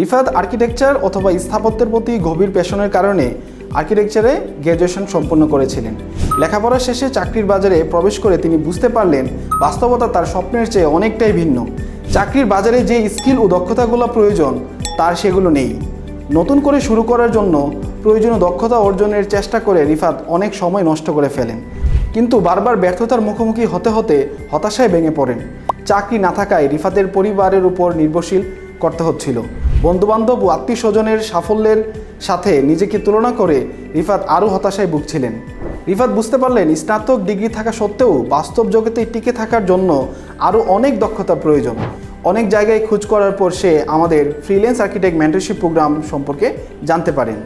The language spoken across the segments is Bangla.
রিফাত আর্কিটেকচার অথবা স্থাপত্যের প্রতি গভীর প্যাশনের কারণে আর্কিটেকচারে গ্র্যাজুয়েশন সম্পন্ন করেছিলেন। লেখাপড়া শেষে চাকরির বাজারে প্রবেশ করে তিনি বুঝতে পারলেন বাস্তবতা তার স্বপ্নের চেয়ে অনেকটাই ভিন্ন। চাকরির বাজারে যে স্কিল ও দক্ষতাগুলো প্রয়োজন তার সেগুলো নেই। নতুন করে শুরু করার জন্য প্রয়োজনীয় দক্ষতা অর্জনের চেষ্টা করে রিফাত অনেক সময় নষ্ট করে ফেলেন, কিন্তু বারবার ব্যর্থতার মুখোমুখি হতে হতে হতাশায় ভেঙে পড়েন। চাকরি না থাকায় রিফাতের পরিবারের উপর নির্ভরশীল করতে হচ্ছিল। বন্ধুবান্ধব ও আত্মীয় স্বজনের সাফল্যের সাথে নিজেকে তুলনা করে রিফাত আরও হতাশায় ভুগছিলেন। রিফাত বুঝতে পারলেন স্নাতক ডিগ্রি থাকা সত্ত্বেও বাস্তব জগতে টিকে থাকার জন্য আরও অনেক দক্ষতা প্রয়োজন। অনেক জায়গায় খোঁজ করার পর সে আমাদের ফ্রিল্যান্স আর্কিটেক্ট মেন্টরশিপ প্রোগ্রাম সম্পর্কে জানতে পারেন।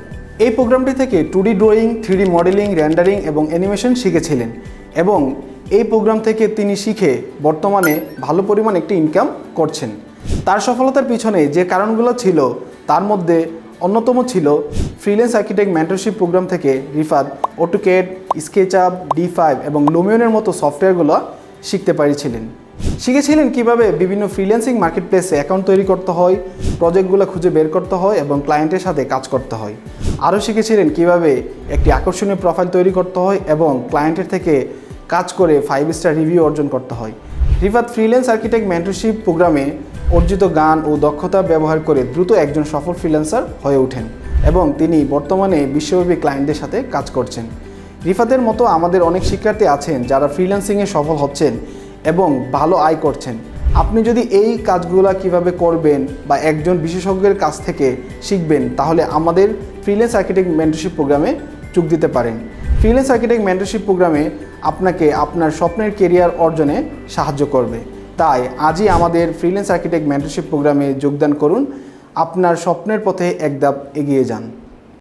এই প্রোগ্রামটি থেকে 2D drawing, 3D modelling, rendering এবং অ্যানিমেশন শিখেছিলেন এবং এই প্রোগ্রাম থেকে তিনি শিখে বর্তমানে ভালো পরিমাণ একটি ইনকাম করছেন। তার সফলতার পিছনে যে কারণগুলো ছিল তার মধ্যে অন্যতম ছিল ফ্রিল্যান্স আর্কিটেক্ট মেন্টরশিপ প্রোগ্রাম থেকে রিফাত অটোক্যাড, স্কেচআপ, D5 এবং লুমিয়নের মতো সফটওয়্যারগুলো শিখতে পেরেছিলেন। শিখেছিলেন কিভাবে বিভিন্ন ফ্রিল্যান্সিং মার্কেটপ্লেসে অ্যাকাউন্ট তৈরি করতে হয়, প্রজেক্টগুলো খুঁজে বের করতে হয় এবং ক্লায়েন্টের সাথে কাজ করতে হয়। আরও শিখেছিলেন কিভাবে একটি আকর্ষণীয় প্রোফাইল তৈরি করতে হয় এবং ক্লায়েন্টের থেকে কাজ করে 5 স্টার রিভিউ অর্জন করতে হয়। রিফাত ফ্রিল্যান্স আর্কিটেক্ট মেন্টরশিপ প্রোগ্রামে অর্জিত জ্ঞান ও দক্ষতা ব্যবহার করে দ্রুত একজন সফল ফ্রিল্যান্সার হয়ে ওঠেন এবং তিনি বর্তমানে বিশ্বব্যাপী ক্লায়েন্টদের সাথে কাজ করছেন। রিফাতের মতো আমাদের অনেক শিক্ষার্থী আছেন যারা ফ্রিল্যান্সিংয়ে সফল হচ্ছেন এবং ভালো আয় করছেন। আপনি যদি এই কাজগুলো কিভাবে করবেন বা একজন বিশেষজ্ঞের কাছ থেকে শিখবেন তাহলে আমাদের ফ্রিল্যান্স আর্কিটেক্ট মেন্টরশিপ প্রোগ্রামে যোগ দিতে পারেন। ফ্রিল্যান্স আর্কিটেক্ট মেন্টরশিপ প্রোগ্রামে আপনাকে আপনার স্বপ্নের কেরিয়ার অর্জনে সাহায্য করবে। তাই আজই আমাদের ফ্রিল্যান্স আর্কিটেক্ট মেন্টরশিপ প্রোগ্রামে যোগদান করুন। আপনার স্বপ্নের পথে এক ধাপ এগিয়ে যান।